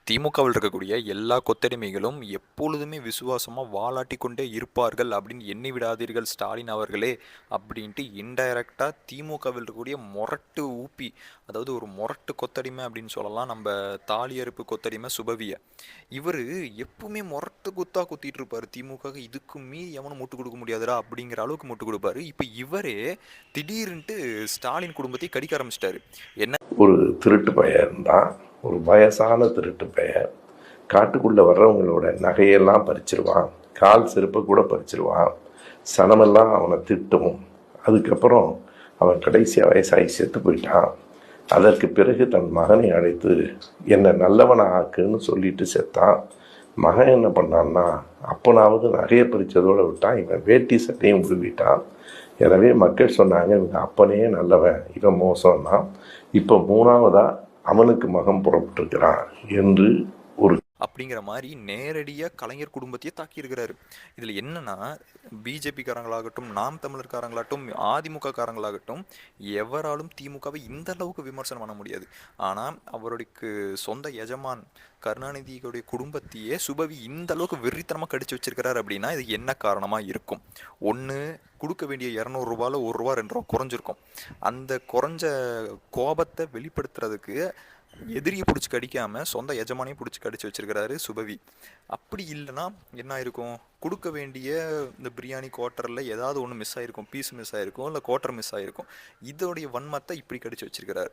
திமுகவில் இருக்கக்கூடிய எல்லா கொத்தடிமைகளும் எப்பொழுதுமே விசுவாசமா வாலாட்டி கொண்டே இருப்பார்கள் அப்படின்னு எண்ணி விடாதீர்கள் ஸ்டாலின் அவர்களே அப்படின்ட்டு இன்டைரக்டா திமுகவில் இருக்கக்கூடிய மொரட்டு ஊப்பி, அதாவது ஒரு மொரட்டு கொத்தடிமை அப்படின்னு சொல்லலாம். நம்ம தாலியறுப்பு கொத்தடிமை சுபவிய இவர் எப்பவுமே மொரட்டு குத்தா குத்திட்டு இருப்பாரு. திமுக இதுக்கு மீறி எவனும் முட்டு கொடுக்க முடியாதுடா அப்படிங்கிற அளவுக்கு முட்டு கொடுப்பாரு. இப்ப இவரே திடீர்னுட்டு ஸ்டாலின் குடும்பத்தை கடிக்க ஆரம்பிச்சிட்டாரு. என்ன ஒரு திருட்டு பையன் இருந்தான், ஒரு வயசான திருட்டு பையன். காட்டுக்குள்ளே வர்றவங்களோட நகையெல்லாம் பறிச்சிருவான், கால் செருப்பை கூட பறிச்சிருவான், சனமெல்லாம் அவனை திட்டும். அதுக்கப்புறம் அவன் கடைசியாக வயசாகி செத்து போயிட்டான். அதற்கு பிறகு தன் மகனை அழைத்து என்னை நல்லவனை ஆக்குன்னு சொல்லிட்டு செத்தான். மகன் என்ன பண்ணான்னா, அப்பனாவது நகையை பறிச்சதோடு விட்டான், இவன் வேட்டி சட்டையும் விடுவிட்டான். எனவே மக்கள் சொன்னாங்க, இவங்க அப்பனே நல்லவன், இவன் மோசம்னா. இப்போ மூணாவதா அவனுக்கு மகன் புறப்பட்டிருக்கிறான் என்று ஒரு அப்படிங்கிற மாதிரி நேரடியாக கலைஞர் குடும்பத்தையே தாக்கியிருக்கிறாரு. இதில் என்னன்னா, பிஜேபிக்காரங்களாகட்டும், நாம் தமிழர்காரங்களாகட்டும், அதிமுக காரங்களாகட்டும், எவராலும் திமுகவை இந்த அளவுக்கு விமர்சனம் பண்ண முடியாது. ஆனால் அவருடைய சொந்த எஜமான் கருணாநிதியுடைய குடும்பத்தையே சுபவி இந்த அளவுக்கு வெறித்தனமாக கடிச்சு வச்சிருக்கிறாரு அப்படின்னா இது என்ன காரணமாக இருக்கும்? ஒன்று, கொடுக்க வேண்டிய 200 ரூபாயில் ₹1 2 குறைஞ்சிருக்கும். அந்த குறைஞ்ச கோபத்தை வெளிப்படுத்துறதுக்கு எதிரியை பிடிச்சி கடிக்காம சொந்த எஜமானையும் பிடிச்சி கடிச்சு வச்சிருக்கிறாரு சுபவி. அப்படி இல்லைன்னா என்ன ஆயிருக்கும்? கொடுக்க வேண்டிய இந்த பிரியாணி குவார்ட்டரில் ஏதாவது ஒன்று மிஸ் ஆயிருக்கும், பீஸ் மிஸ் ஆயிருக்கும், இல்லை குவார்ட்டர் மிஸ் ஆயிருக்கும். இதோடைய வன்மத்தை இப்படி கடிச்சு வச்சிருக்கிறாரு.